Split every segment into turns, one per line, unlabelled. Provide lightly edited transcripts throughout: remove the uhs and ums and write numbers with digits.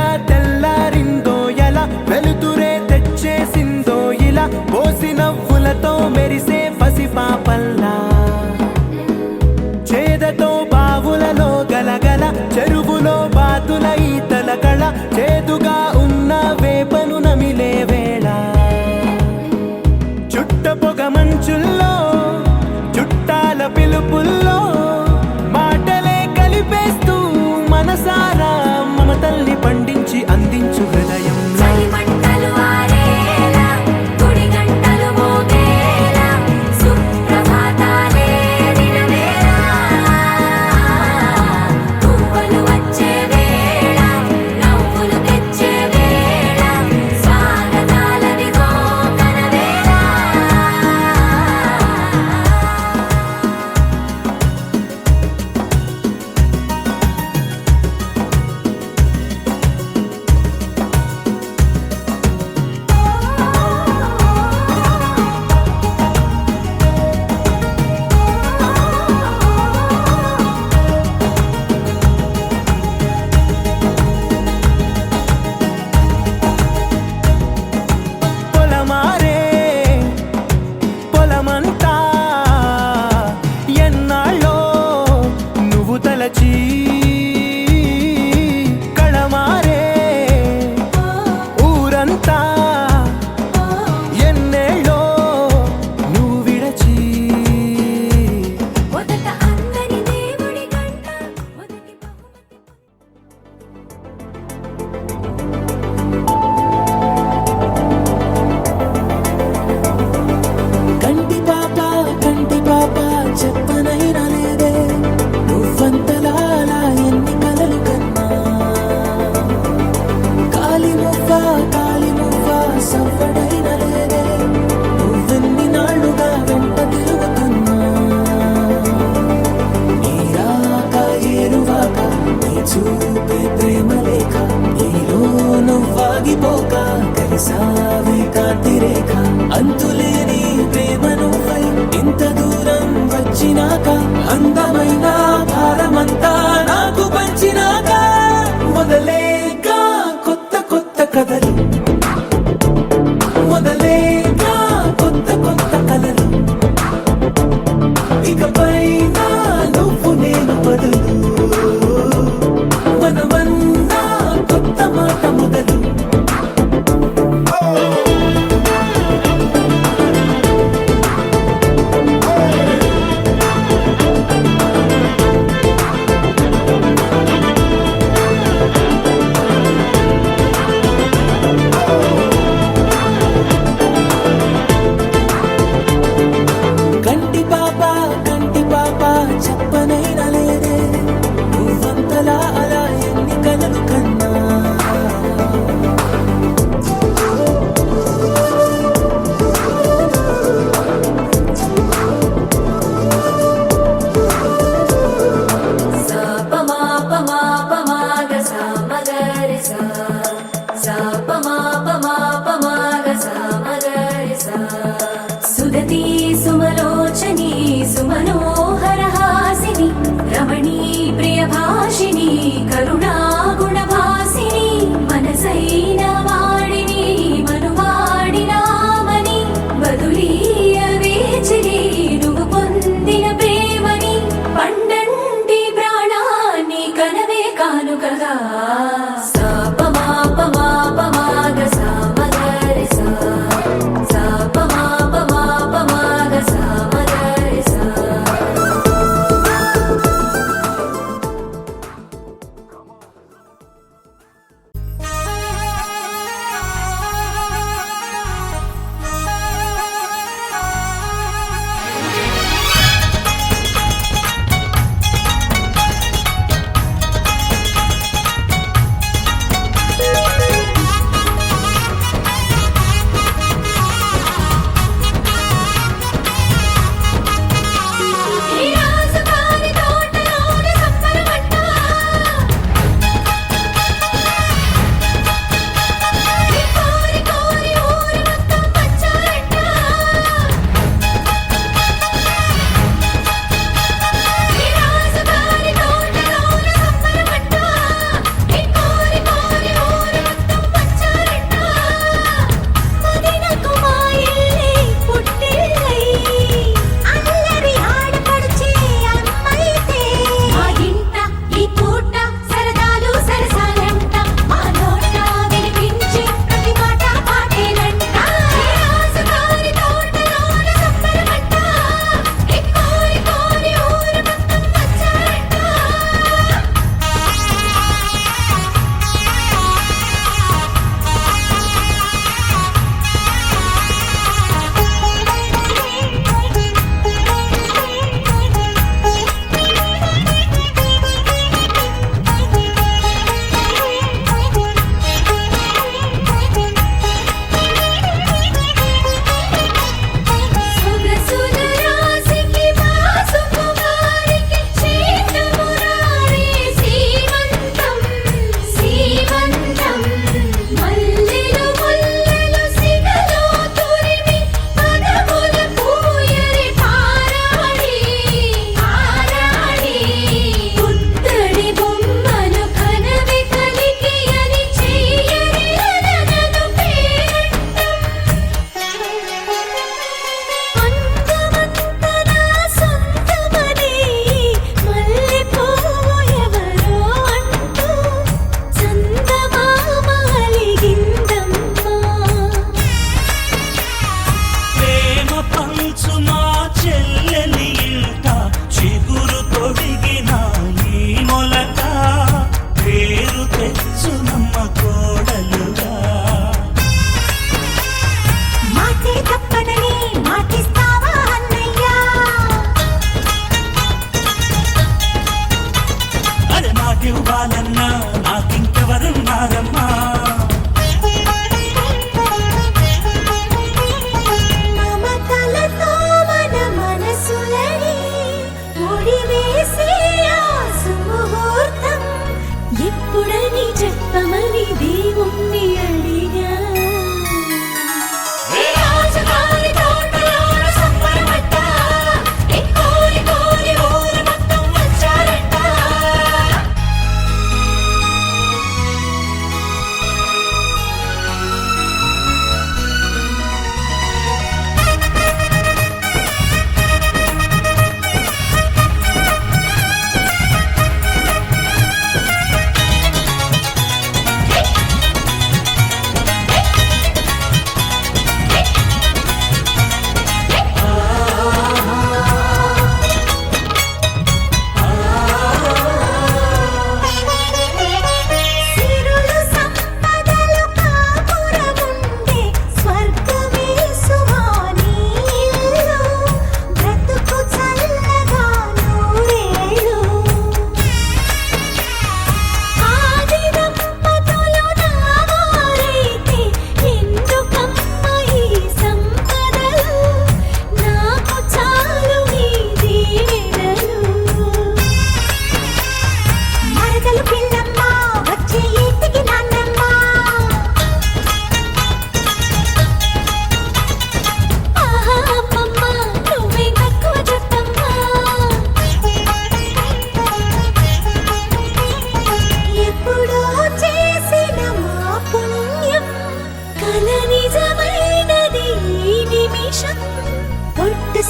తెల్లగా తెల్లారిందో ఎలా వెలుతురే తెచ్చేసిందో ఇలా పోసి నవ్వులతో మెరిసే పసిపాపల్లా చేదతో బావులలో గలగల చెరువులో బాతుల ఈతల కళ చేదుగా ఉన్న వేపను నమిలే వేళ చుట్ట పొగ మంచుల్లో చుట్టాల పిలుపుల్లో మాటలే కలిపేస్తూ మనసారా మమతల్ని పండించి అందించు హృదయం కళమారే ఊరంతా ఎన్నేళ్ళో నువ్వు విడచి కంటి పాప చెప్పనైనా లేదే నువ్వంతలా ఎన్ని కలలు కన్నా కాలి మువ్వ సవ్వడైన లేదే నువ్వెన్ని నాళ్ళుగా వెంట తిరుగుతున్నా నీరాక ఏరువాక నీ చూపే ప్రేమ లేఖ నీలో నువ్వాగిపోక కలిసావే కాంతి రేఖ అంతులేని ప్రేమ నువ్వై ఇంత దూరం వచ్చినాక అందమైన భారమంతా నాకు పంచినాక మొదలేగా కొత్త కొత్త కథలు మొదలేగా కొత్త కొత్త కలలు ఇకపైన నువ్వు నేను బదులు మనమన్నా కొత్త మాట మొదలు కంటి పాప చెప్పనైనా లేదే నువ్వంతలా అలా ఎన్ని కలలు కన్నా
సుదతి సుమలోచని సుమనోహరహాసిని రమణీ ప్రియభాషిణి కరుణా గుణభాసిని మనసైన వాడిని మనువాడినామని బదులీయ వేచిని నువ్వు పొందిన ప్రేమని పండంటి ప్రాణాన్ని కనవే కానుకగా శాపమా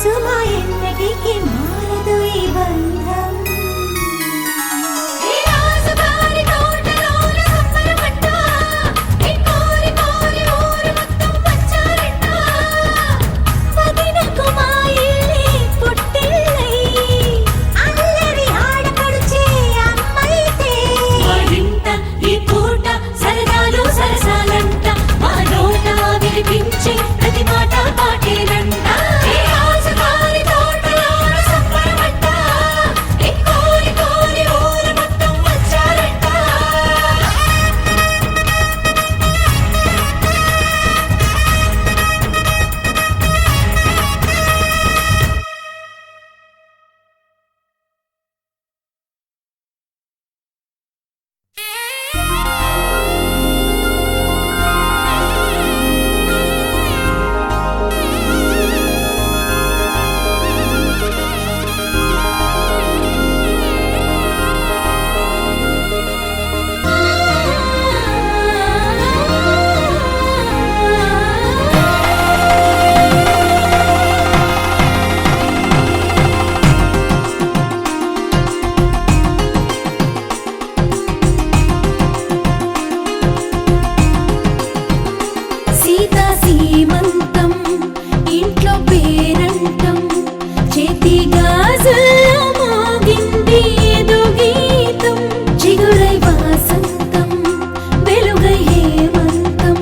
సుమా ఎన్నటికి మారదు ఈ బంధం రాజుగారి తోటలోన సంబరపడ్డ ఈ కోరి కోరి ఊరు మొత్తం వచ్చారంట పదినకు మా ఇల్లే పుట్టిల్లై అల్లరి ఆడపడుచే అమ్మైతే మా ఇంట ఈ పూట సరదాలు సరసాలంట మా నోట వినిపించే ప్రతి మాట పాటేనంట రాజుగారి తోటలోన సంబరపడ్డ ఈ కోరి కోరి ఊరు మొత్తం వచ్చారంట సీతా సీమంతం ఇంట్లో పేరంటం చేతి గాజుల్లో మోగింది ఏదో గీతం చిగురై వాసంతం వెలుగై హేమంతం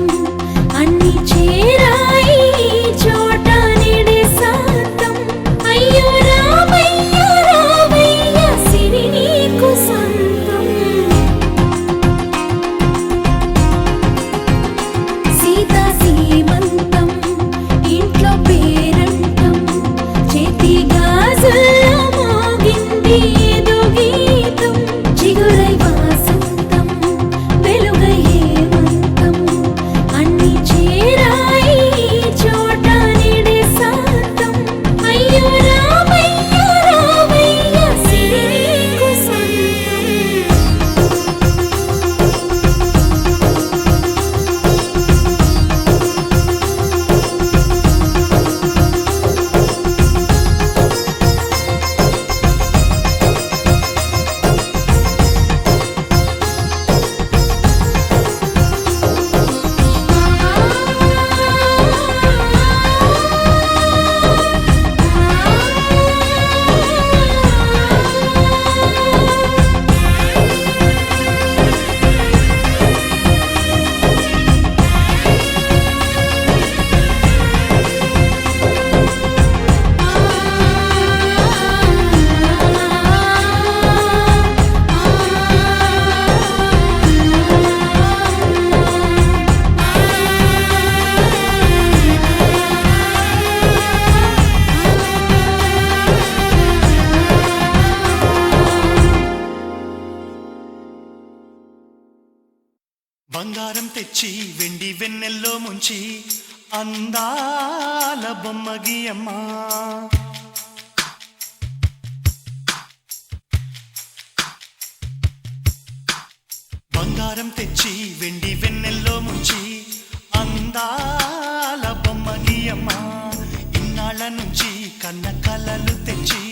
అన్ని చేరాయి ఈ చోట నిడే శాంతం అయ్యో రామయ్య రామయ్య సిరి నీకు సొంతం సీతా సీమంతం ఇంట్లో పేరంటం చేతి గాజుల్లో మోగింది ఏదో గీతం చిగురై వాసంతం వెలుగై హేమంతం అన్ని చేరాయి ఈ చోట నిడే శాంతం అయ్యో రామయ్య రామయ్య సిరి నీకు సొంతం
బంగారం తెచ్చి వెండి వెన్నెల్లో ముంచి అందాల బొమ్మ గీయమ్మా బంగారం తెచ్చి వెండి వెన్నెల్లో ముంచి అందాల బొమ్మ గీయమ్మా ఇన్నాళ్ళ నుంచి కన్న కలలు తెచ్చి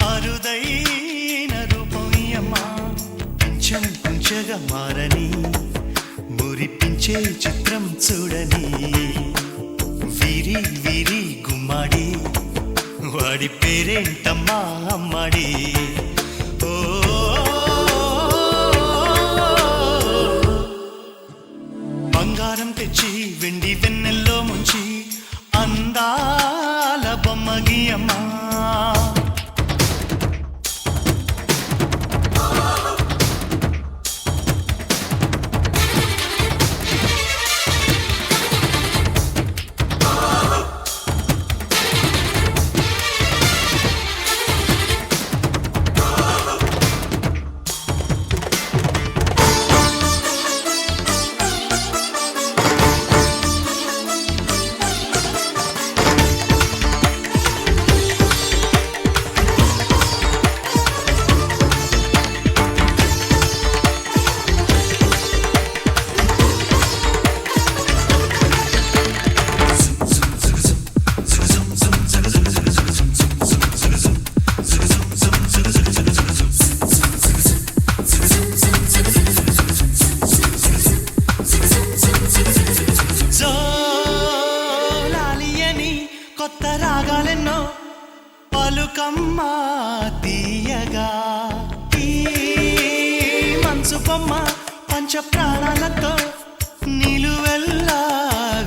అరుదైన రూపం ఇయ్యమ్మా కొంచెం కొంచెగా మారని మురిపించే చిత్రం చూడని వీరి వీరి గుమ్మాడి వాడి పేరేంటమ్మా అమ్మాడి ఓ బంగారం తెచ్చి వెండి వెన్నెల్లో ముంచి అందాల బొమ్మ గీయమ్మా పలుకమ్మా తీయగా ఈ మనసు బొమ్మ పంచ ప్రాణాలతో నిలువెల్లా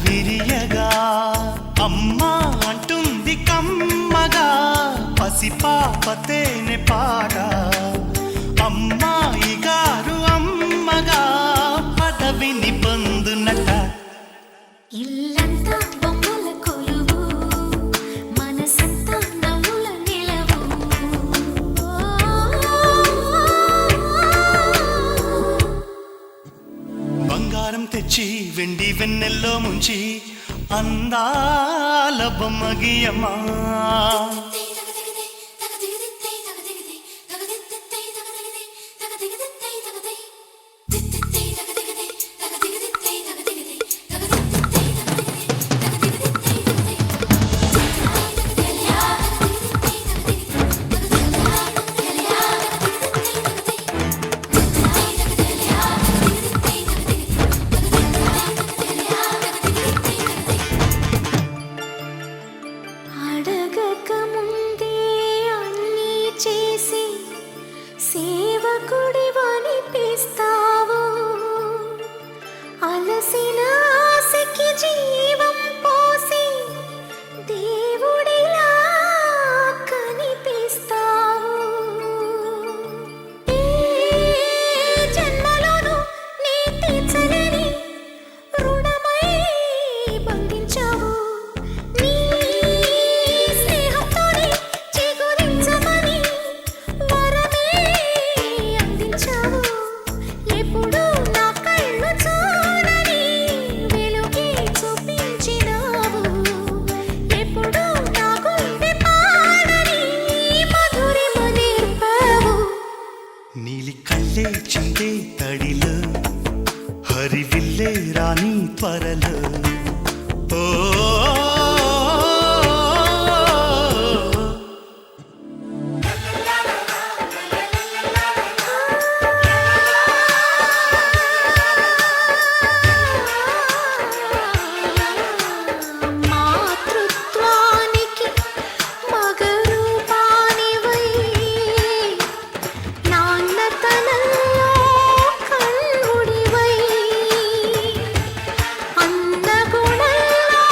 విరియగా అమ్మా అంటుంది కమ్మగా పసిపాపతేనె పాట అమ్మాయి గారు అమ్మగా పదవిని పొందునట
ఇల్లంతా బొమ్మల కొలువు మనసంతా నవ్వుల నిలవు
బంగారం తెచ్చి వెండి వెన్నెల్లో ముంచి అందాల బొమ్మ గీయమ్మా
అడగక ముందే అన్నీ చేసి సేవకుడివనిపిస్తావు అలసిన ఆశకి జీవం పోసి దేవుడిలా కనిపిస్తావు ఏ జన్మలోనూ నీ తీర్చలేని రుణమై బంధించావు నీ స్నేహంతోనే చిగురించమని వరమే అందించావు ఎప్పుడు నా కళ్ళు చూడని వెలుగే చూపించినావు ఎప్పుడు నా గుండె పాడని మధురిమ నేర్పావు
నీలి కళ్ళే చిందే తడిలో హరివిల్లే రాణి త్వరలో ఓ
మాతృత్వానికి మగరూపానివై నాన్నతనంలో కన్నుడివై అన్నగుణంలో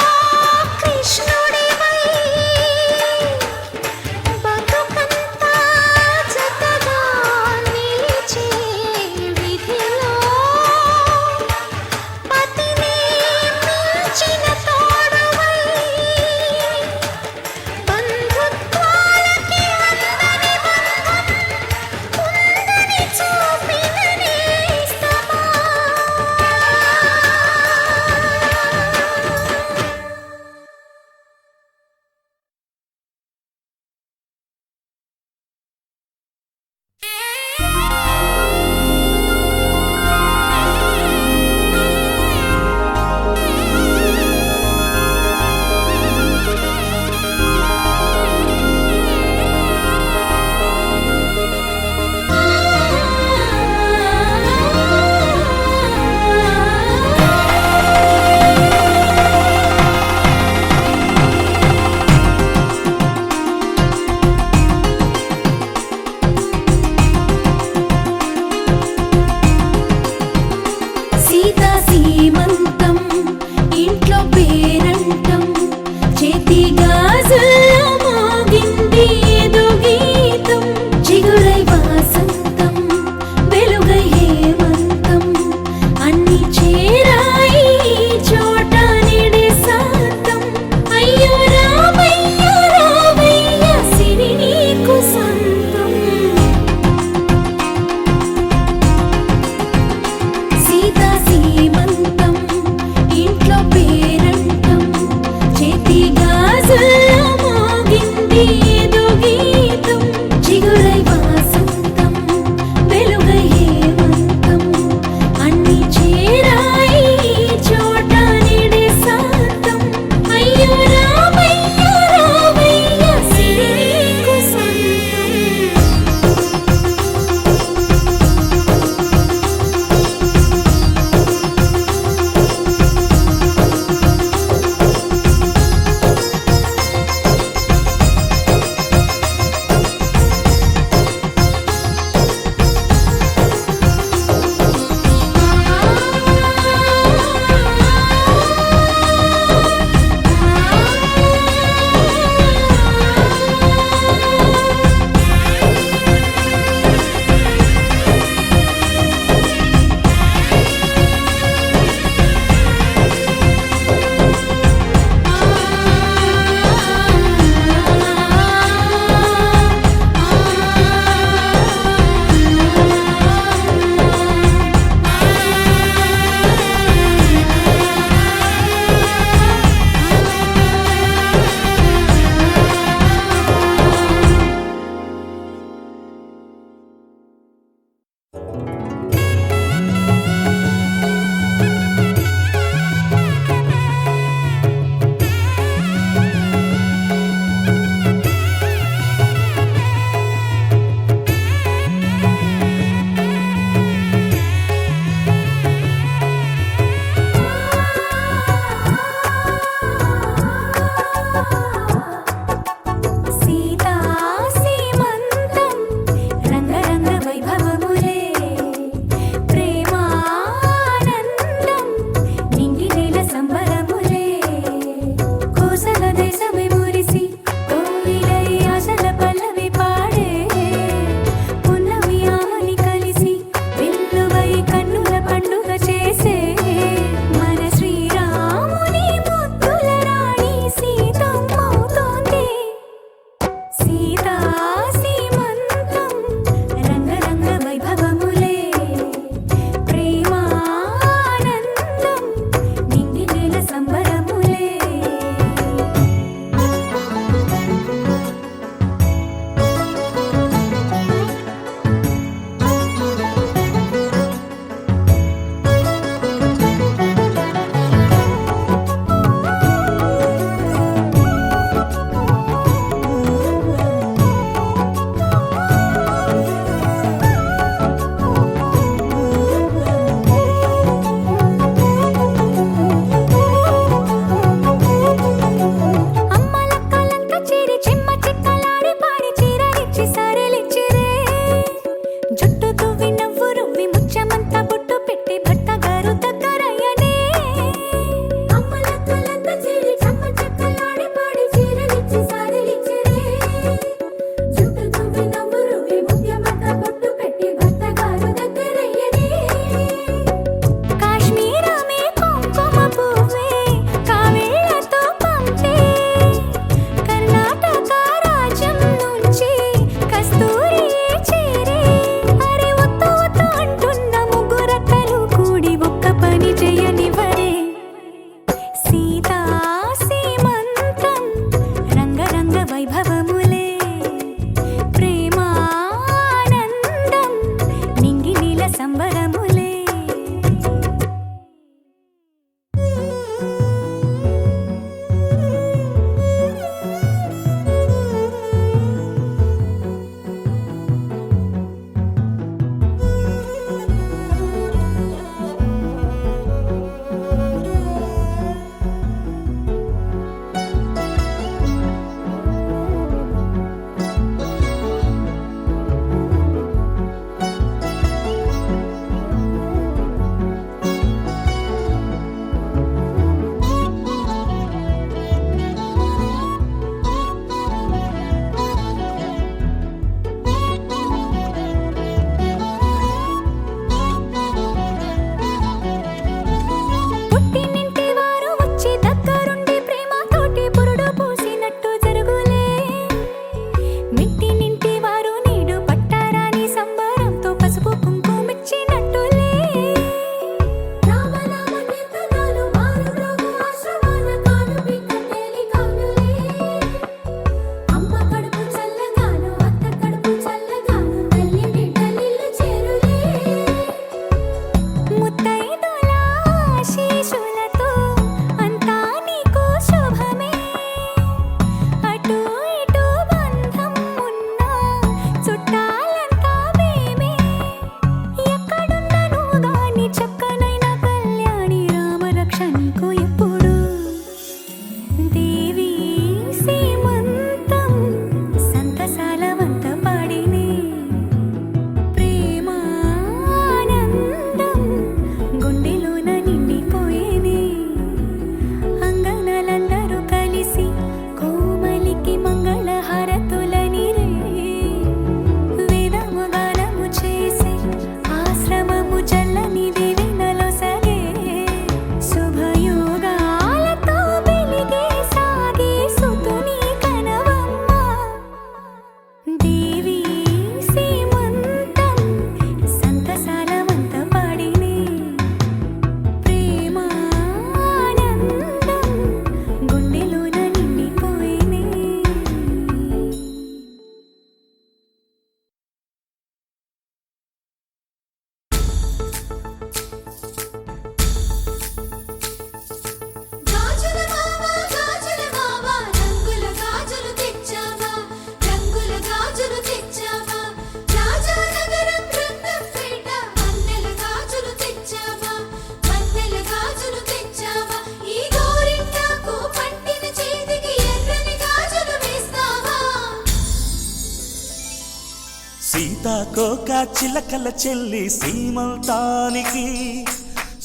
సీతాకోక చిలకల చెల్లి సీమంతానికి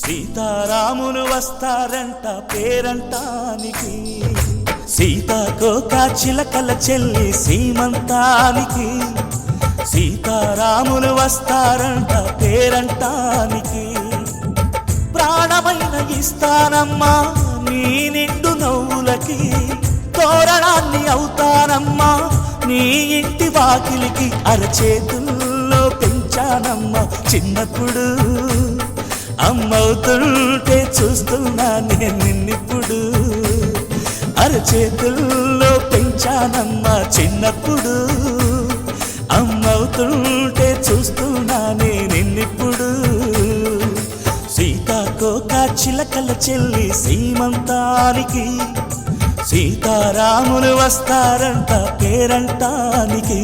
సీతారాములు వస్తారంట పేరంటానికి సీతాకోక చిలకల చెల్లి సీమంతానికి సీతారాములు వస్తారంట పేరంటానికి ప్రాణమైన ఇస్తానమ్మా నీ నిండు నవ్వులకి తోరణాన్ని అవుతానమ్మా నీ ఇంటి వాకిలికి అరచేతుల్లో పెంచానమ్మా చిన్నప్పుడు అమ్మవుతుంటే చూస్తున్నా నేను నిన్నిప్పుడు అరచేతుల్లో పెంచానమ్మా చిన్నప్పుడు అమ్మవుతుంటే చూస్తున్నా నేను నిన్నిప్పుడు సీతాకోక చిలకల చెల్లి సీమంతానికి సీతారాములు వస్తారంట పేరంటానికి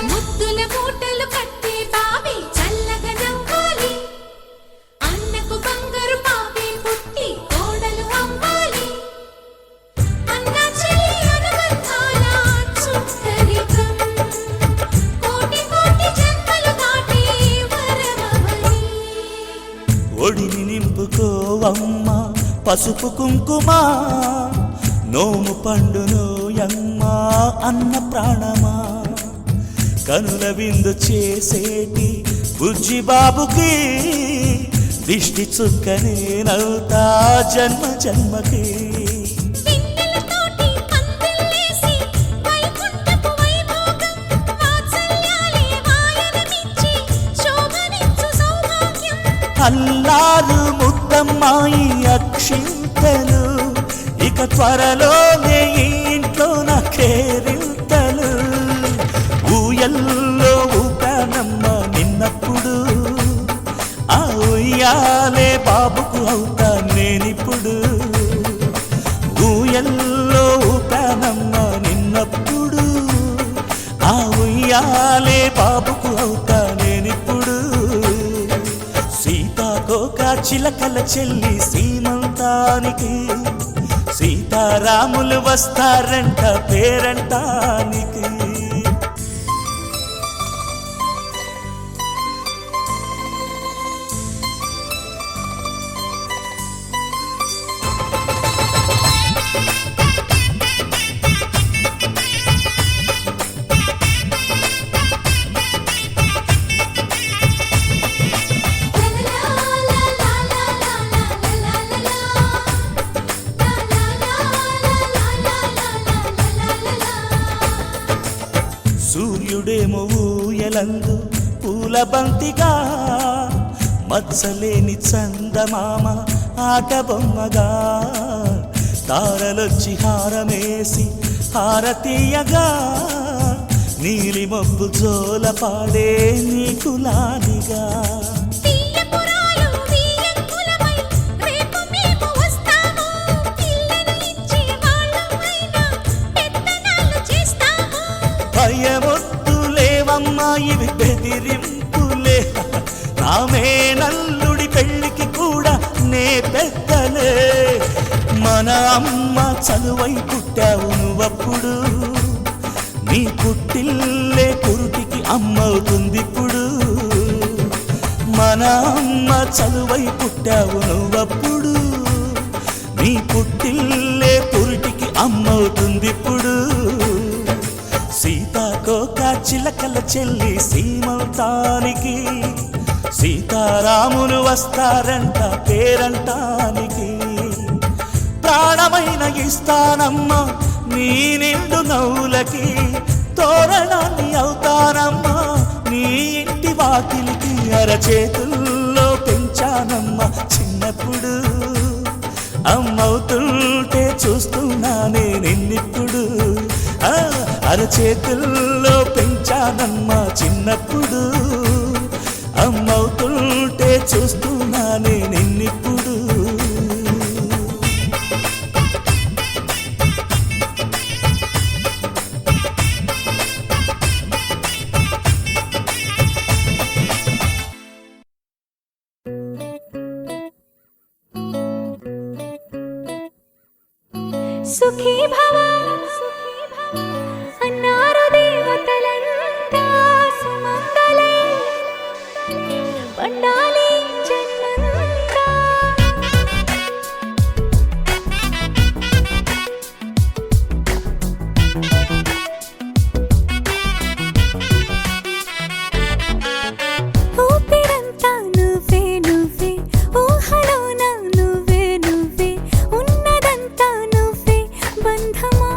ముద్దుల మూటలు కట్టి బావి చల్లగా నవ్వాలి అన్నకు బంగారు పాపి పుట్టి కోడలు అవ్వాలి అన్న చెల్లి అనుబంధాల చుట్టరికం కోటి కోటి జన్మలు దాటి వరమవని
ఒడిని నింపుకోవమ్మ పసుపు కుంకుమ నోము పండునోయమ్మ అన్న ప్రాణమా కనుల విందు చేసేటి బుజ్జి బాబుకి దిష్టి చుక్కనేనవుతా జన్మ జన్మకి
పిన్నెలతోటి పందిళ్ళేసి వైకుంఠపు వైభోగం వాత్సల్యాలే వాయనమిచ్చి శోభనిచ్చు సౌభాగ్యం
అల్లారు ముద్దమ్మాయి అక్షింతలు ఇక త్వరలోనే ఈ ఇంట్లో నా కేరింతలు ఊయల్లో ఊపానమ్మ నిన్నప్పుడు ఆ ఉయ్యాలే బాబుకు అవుతా నేనిప్పుడు ఊయల్లో ఊపానమ్మ నిన్నప్పుడు ఆ ఉయ్యాలే బాబుకు అవుతా నేనిప్పుడు సీతాకోక చిలకల చెల్లి సీమంతానికి సీతారాములు వస్తారంట పేరంటానికి సూర్యుడేమో ఊయలందు పూల బంతిగా మచ్చలేని చందమామ ఆట బొమ్మగా తారలొచ్చి హారమేసి హారతీయగా నీలి మబ్బు జోల పాడే నీకులానిగా
తీయపురాలు వీయంకులమై రేపు మేము వస్తాము పిల్లను ఇచ్చి వాళ్ళమైనా పెత్తనాలు చేస్తాము
భయమొద్దులేవమ్మా ఇవి బెదిరింపులే నామే నల్లుడి పెళ్ళికి కూడా నే పెద్దలే మన అమ్మ చదువై పుట్టావు నువ్వప్పుడు నీ పుట్టిల్లే పురుటికి అమ్మవుతుందిప్పుడు మన అమ్మ చదువై పుట్టావు నువ్వప్పుడు నీ పుట్టిల్లే పురుటికి అమ్మవుతుందిప్పుడు సీతాకోక చిలకల చెల్లి సీమంతానికి సీతారాములు వస్తారంట పేరంటానికి ప్రాణమైన ఇస్తానమ్మా నీ నిండు నవ్వులకి తోరణాన్ని అవుతానమ్మా నీ ఇంటి వాకిలికి అరచేతుల్లో పెంచానమ్మా చిన్నప్పుడు అమ్మవుతుంటే చూస్తున్నానే నిన్నిప్పుడు అరచేతుల్లో పెంచానమ్మా చిన్నప్పుడు అమ్మవుతుంటే చూస్తున్నానే నిన్నిప్పుడు
సుఖీ భవ అన్నారు దేవతలంతా సుమంగళే పండాలి జన్మంతా ఊపిరంతా నువ్వే నువ్వే ఊహలోన నువ్వే నువ్వే ఉన్నదంతా నువ్వే బంధమా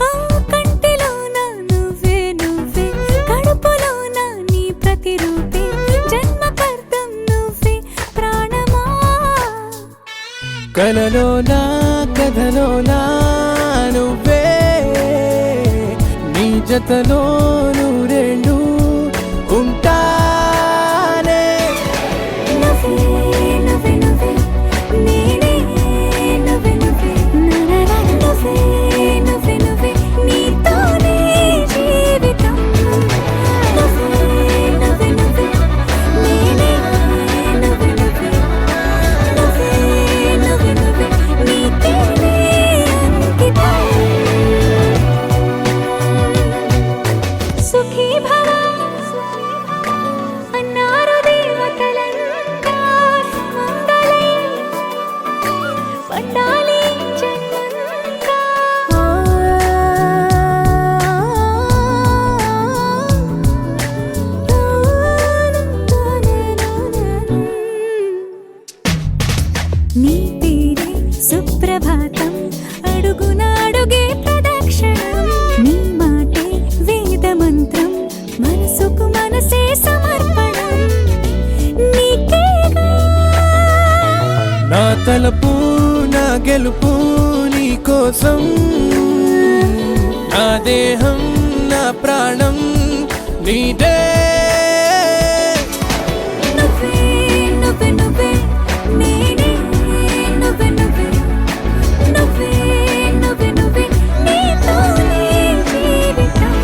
ఆ కంటిలోన నువ్వే నువ్వే కడుపులోన నీ ప్రతిరూపే జన్మకర్తం నువ్వే ప్రాణమా
కలలోనా కథలోనా నువ్వే నీ జతలో నూరేళ్ళు ఉంటానే
నువ్వే నువ్వే నువ్వే నేనే నువ్వే నువ్వే నననా నువ్వే నువ్వే నువ్వే నీతోనే జీవితం నువ్వే నువ్వే నువ్వే నేనే నువ్వే నువ్వే నువ్వే నువ్వే నువ్వే నీతోనే అంకితం సుఖీ భవ అన్నారు దేవతలంతా సుమంగళే పండాలి జన్మంతా నీ పేరే సుప్రభాతం అడుగున అడుగే ప్రదక్షిణం నీ మాటే వేద మంత్రం మనసుకు మనసే సమర్పణం నీకేగా
నా తలపు నా గెలుపు నీ కోసం నా దేహం నా ప్రాణం నీదే
నువ్వే నువ్వే నువ్వే నేనే నువ్వే నువ్వే నువ్వే నువ్వే నువ్వే నీతోనే జీవితం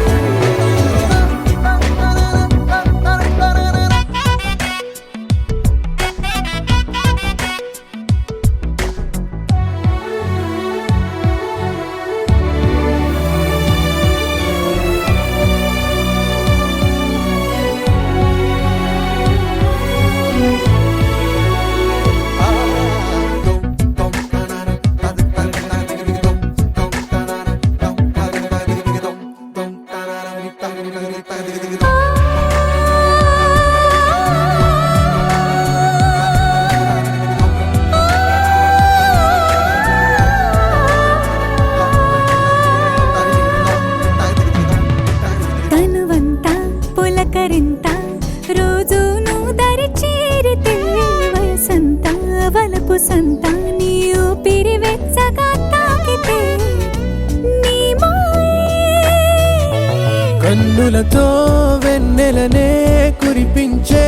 తనువంతా పులకరింత రోజు నువ్వు దరి చేరితే వయసంతా వలపు సంత నీ ఊపిరి వెచ్చగా తాకితే నీ మాయే
కన్నులతో వెన్నెలనే కురిపించే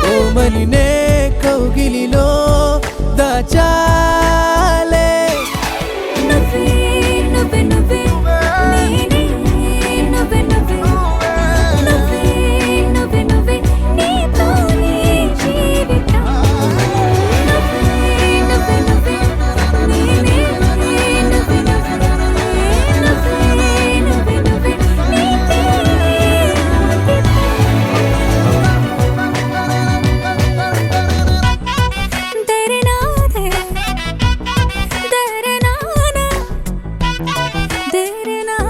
కోమలినే కౌగిలిలో దాచాలే
నువ్వే నువ్వే నువ్వే నేనే నువ్వే నువ్వే నువ్వే నువ్వే నువ్వే నీతోనే జీవితం నువ్వే నువ్వే నువ్వే నేనే నువ్వే నువ్వే నువ్వే నువ్వే నువ్వే నీతోనే అంకితం దరినాదే దరినానా దరినానా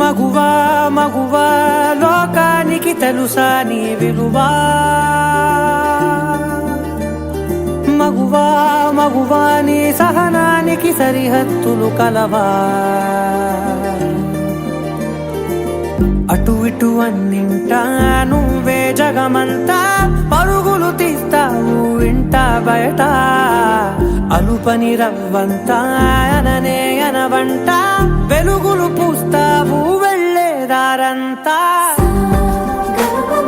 మగువా మగువా లోకానికి తెలుసా నీ విలువా మగువా మగువా నీ సహనానికి సరిహద్దులు కలవా అటు ఇటు అన్నింటా నువ్వే జగమంతా పరుగులు తీస్తావు ఇంట బయట అలుపని రవ్వంతా అననే అనవంట వెలుగులు పూస్తావు వెళ్ళేదారంతా
గమ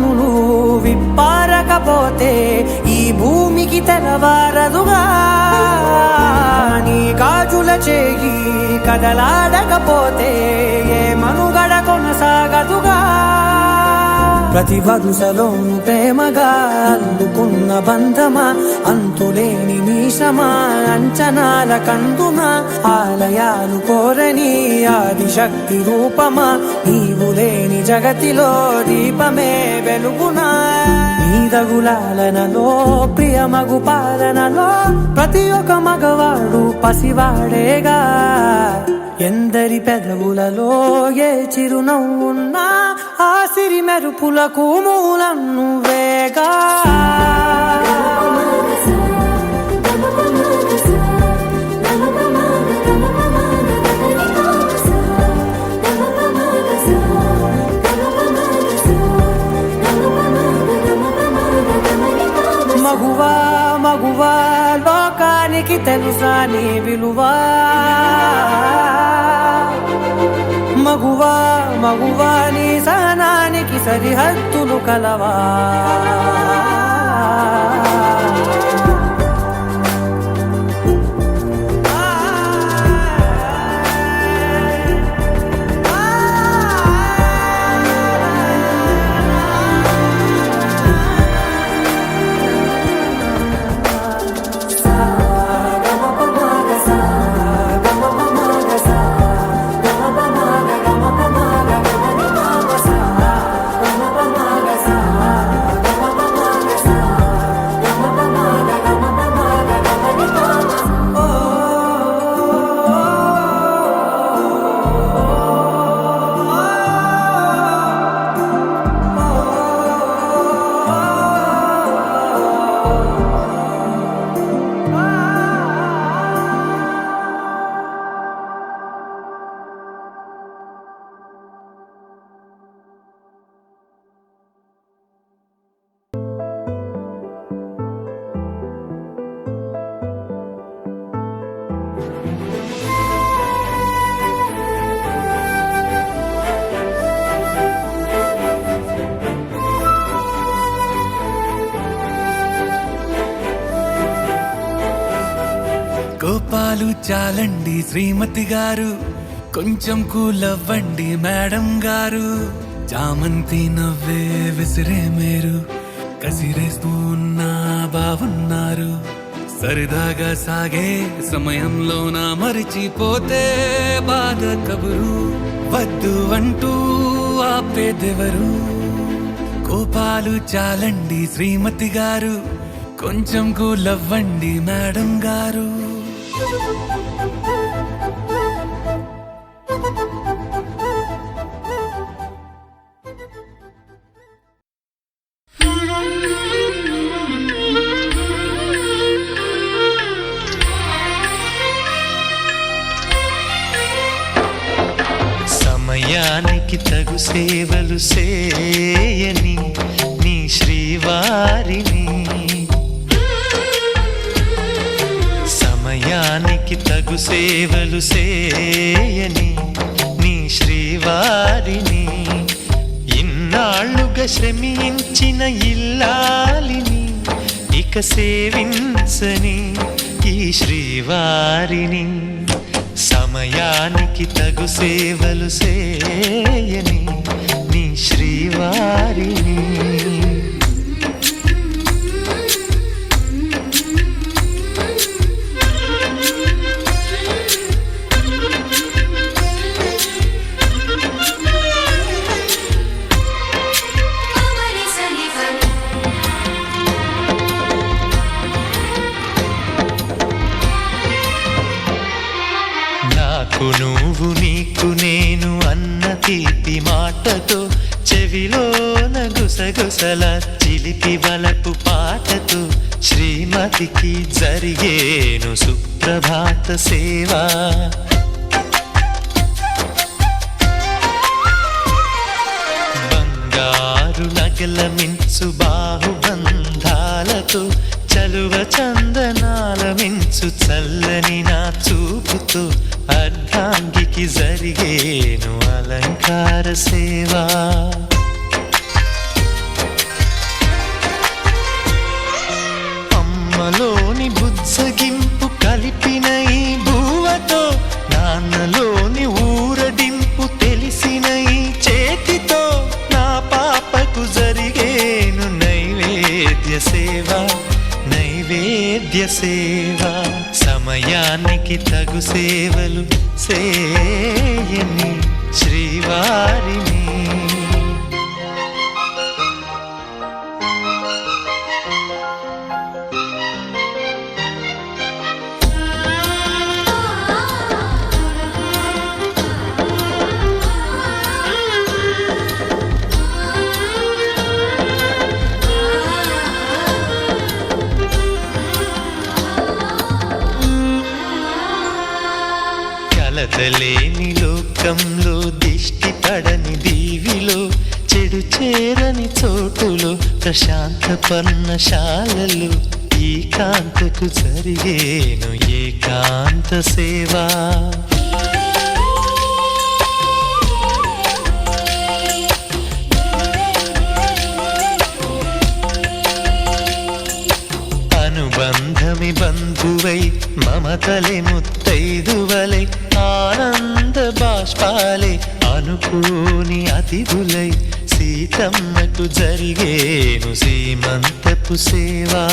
కనులు విప్పారకపోతే ఈ భూమికి తెలవారదుగా నీ గాజుల చేయి కదలాడకపోతే ఏ మనుగడ కొనసాగదుగా ప్రతి వరుసలోను ప్రేమగా అందుకున్న బంధమా అంతులేని మీసమా అంచనాల కందుమా ఆలయాలు కోరని ఆదిశక్తి రూపమా నీవు లేని జగతిలో దీపమే వెలుగునా నీదగులాలనలో ప్రియమగు పాలనలో ప్రతి ఒక్క మగవాడు పసివాడేగా ఎందరి పెదవులలో ఏ చిరునవ్వున్నా ఆ సిరి మెరుపులకు మూలం నువ్వేగా మగువా మగువా లోకానికి తెలుసా నీ విలువా మగువా మగువా నీ సహనానికి సరిహద్దులు కలవా
కోపాలు చాలండి శ్రీమతి గారు, కొంచెం కూలవ్వండి మేడం గారు. చామంతి నవ్వే విసిరే మేరు, కసిరేస్తూ ఉన్నా బావున్నారు. సరదాగా సాగే సమయంలోన మరిచిపోతే బాధ కబురు. వద్దు అంటూ ఆపేదెవరు? కోపాలు చాలండి శ్రీమతి గారు, కొంచెం కూలవ్వండి మేడం గారు.
సమయానికి తగు సేవలు చేయని నీ శ్రీవారిని, సమయానికి తగు సేవలు చేయని నీ శ్రీవారిని, ఇన్నాళ్ళుగా శ్రమించిన ఇల్లాలిని ఇక సేవించని ఈ శ్రీవారిని. సమయానికి తగు సేవలు చేయని నీ శ్రీవారిని. నాకు నువ్వు నీకు నేను అన్న తీపి మాటతో, చెవిలోన గుసగుసల చిలిపి వలపు పాటతో, శ్రీమతికి జరిగేను సుప్రభాత సేవా. బంగారు నగల మించు బాహుబంధాలతో, చలువ చందనాల మించు చల్లని నా చూపుతో, అర్ధాంగికి జరిగేను అలంకార సేవా.
వేద్య సేవ నైవేద్య సేవ సమయానికి తగు సేవలు సేయని శ్రీవారిని కలతలేని లోకంలో దిష్టి పడని దీవిలో చెడు చేరని చోటులో ప్రశాంత పర్ణశాలలో ఈ కాంతకు జరిగేను ఏకాంత సేవా అనుబంధమి బంధువై మమతలే ముత్తైదువలై ఆనంద బాష్పాలే అనుకోని అతిథులై సీతమ్మకు జరిగేను సీమంతపు సేవా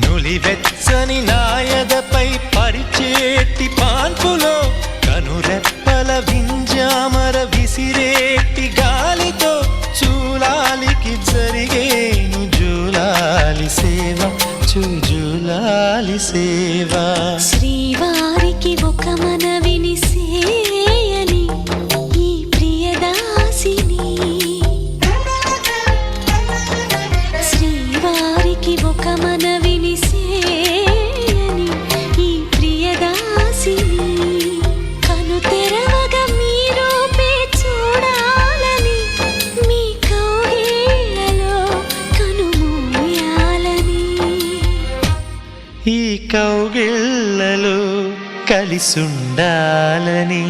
నులివెచ్చని నాయదపై పరిచేటి పాన్పులో కనురెప్పల వింజామర విసిరేటి గాలితో చూలాలికి జరిగేను జూలాలి సేవ జూలాలి సేవ
శ్రీవారికి ఒక మనవిని సేయని ఈ ప్రియదాసిని శ్రీవారికి ఒక మనవిని సేయని ఈ ప్రియదాసిని కను తెరవగా మీ రూపే చూడాలని మీ కౌగిళ్ళలో కనుమూయాలని
ఈ కౌగిళ్ళలో కలిసుండాలని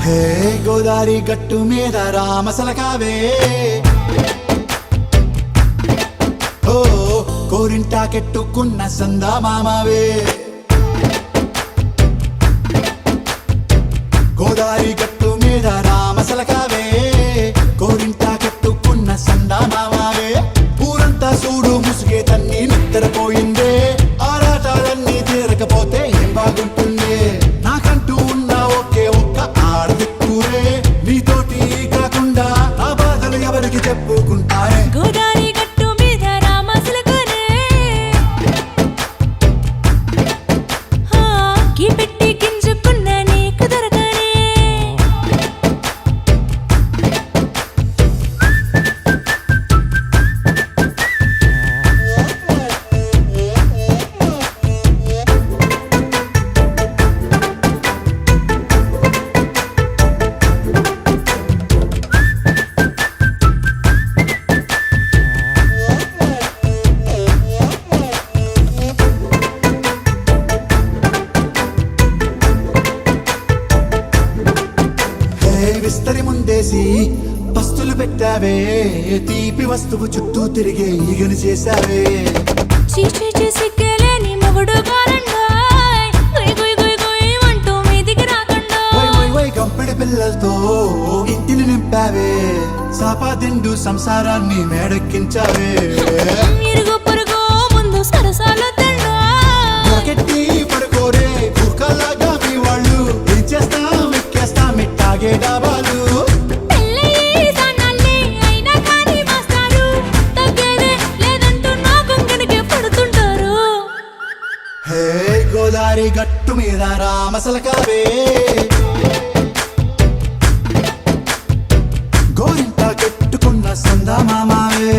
హే గోదారి గట్టు మీద రామసలకావే ఓ కోరింటాకెట్టుకున్న సందా మామావే గోదారి గట్టు మీద రామసలకావే కోరింటాకెట్టుకున్న సందా మామావే ఊరంతా చూడు ముసుగే తన్ని నిద్రపోయిందే ఆరాటాలన్నీ తీరకపోతే ఏం బాగుంటుంది నాకంటూ ఉన్న ఒకే ఒక్క ఆడదిక్కురే నీతోటి కాకుండా నా బాధలు ఎవరికి చెప్పుకుంటారే
గోదారి గట్టు మీద రామసలకనే గీ పెట్టి గింజుకున్న నీకు దొరకనే
విస్తరి ముందేసి పస్తులు పెట్టావే తీపి వస్తువు చుట్టూ తిరిగే ఈగను చేశావే
చీచి సిగ్గలేని మొగుడు గారండాయ్ గుయ్ గుయ్ గుయ్ గుయ్ అంటూ మీదికి రాకుండా
వై గంపెడి పిల్లలతో ఇంటిని నింపావే సాపాదిండు సంసారాన్ని మేడెక్కించావే
ఇరుగు పొరుగు ముందు సరసాలు తండా
రాకెట్టి పడుకోరే కుక్కలాగా మీ వాళ్ళు ఏం చేస్తాం ఎక్కేస్తాం ఇట్టాగే డాబాలు
పెళ్ళయి సన్నాల్ని అయినా కానీ మాస్తారు తగ్గేదే లేదంటూ నా కొంగనికే పడుతుంటారు
హే గోదారి గట్టు మీద రామసలకావే గోరింట కెట్టుకున్న సందా మామావే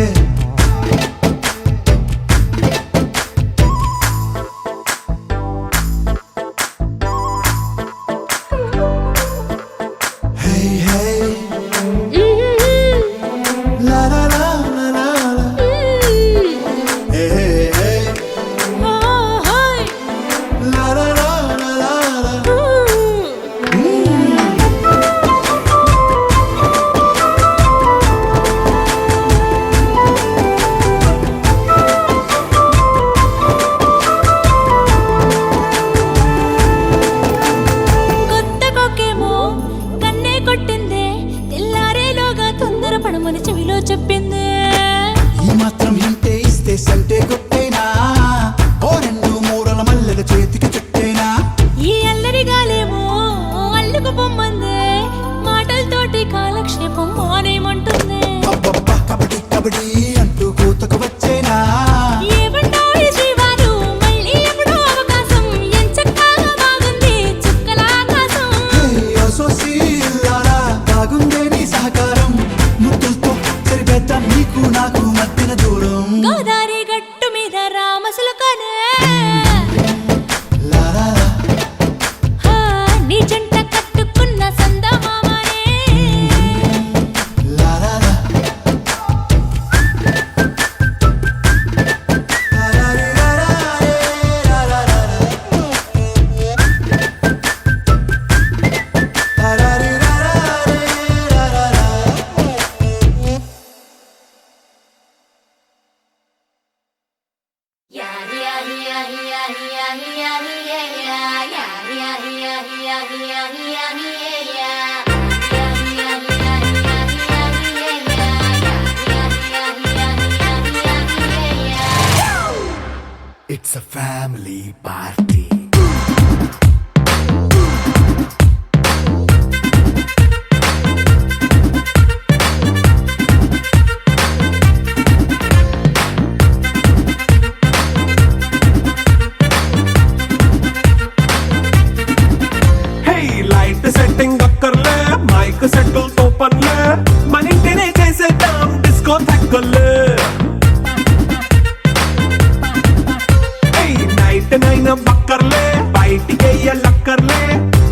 It's a family party.
Light setting అక్కర్లే మైక్ సెట్టుల్ తో పనులే మన ఇంటినే చేసేద్దాం డిస్కో తగ్గలే నైట్ నైన్ బక్కర్లే బయటికి వెయ్యలక్కర్లే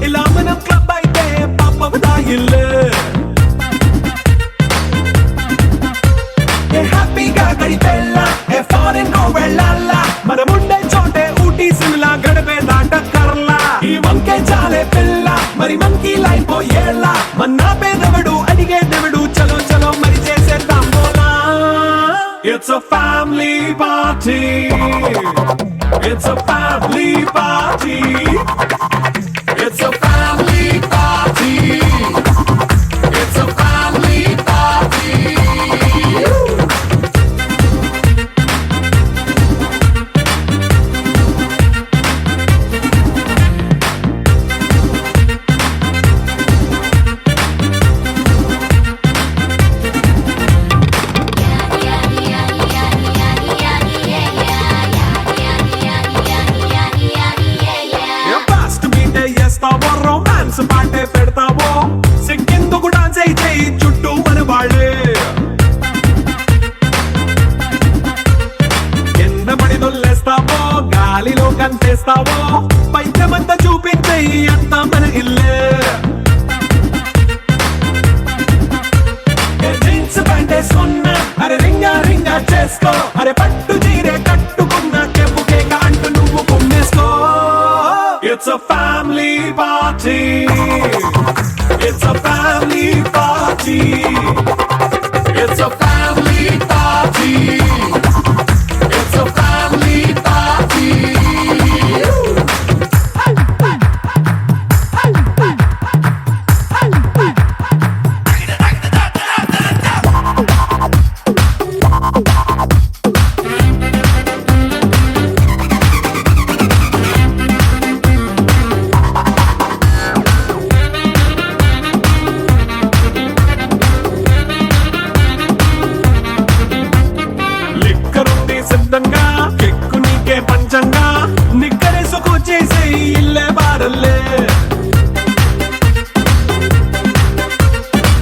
ఇలా మనం క్లబ్ అయితే పాప దాయిల్లే హ్యాపీగా గడిపెళ్ళ ఏ ఫారెన్ కో వెళ్ళాల మనం ఉండే చోటే ఊటీ సిమ్లా గడిపే దాటక్కర్లా ఈ వంకే చాలే పిల్ల మరి మంకీ లైఫ్ ఏళ్ళ మన్నా పేదవడు అడిగేదెవడు చలో చలో మరి చేసేద్దాం బోలా it's a family party it's a family party it's a family party it's a family party romance పాటే పెడతావో సిక్కిందుకు డాన్స్ అయి చేయి చుట్టూ మన వాళ్ళే కింద పడి దొల్లేస్తావో గాలిలో కంచేస్తావో పైచమంతా చూపించేయి అంతా మన ఇల్లే జీన్స్ ప్యాంటేసుకున్నా అరే రింగా రింగా చేసుకో అరే పట్టు చీరే కట్టుకున్న కెప్పు కేక అంటూ నువ్వు కుమ్మేసుకో It's a family party. It's a family party. It's a family party. It's a family party. సిద్ధంగా కెక్కు నీకే పంచంగా నిక్కరేసుకు చేసే ఇల్లే బారల్లే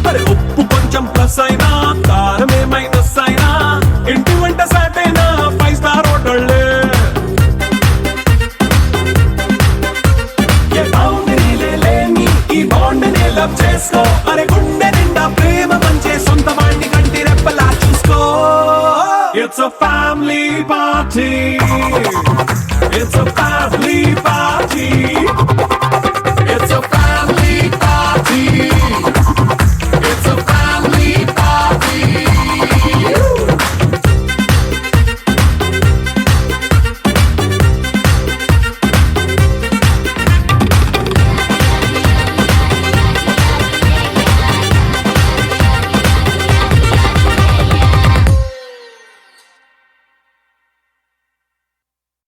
మరి ఉప్పు కొంచెం ప్లస్ అయినా కారమే మైనస్ అయినా ఇంటి వంట సాటైనా 5 స్టార్ హోటళ్ళే ఏ బౌండరీలే లేని ఈ బాండ్ ని లవ్ చేసుకో అరే గుండె నిండా ప్రేమ పంచే సొంత వాడిని కంటి రెప్పలా చూసుకో It's a family party.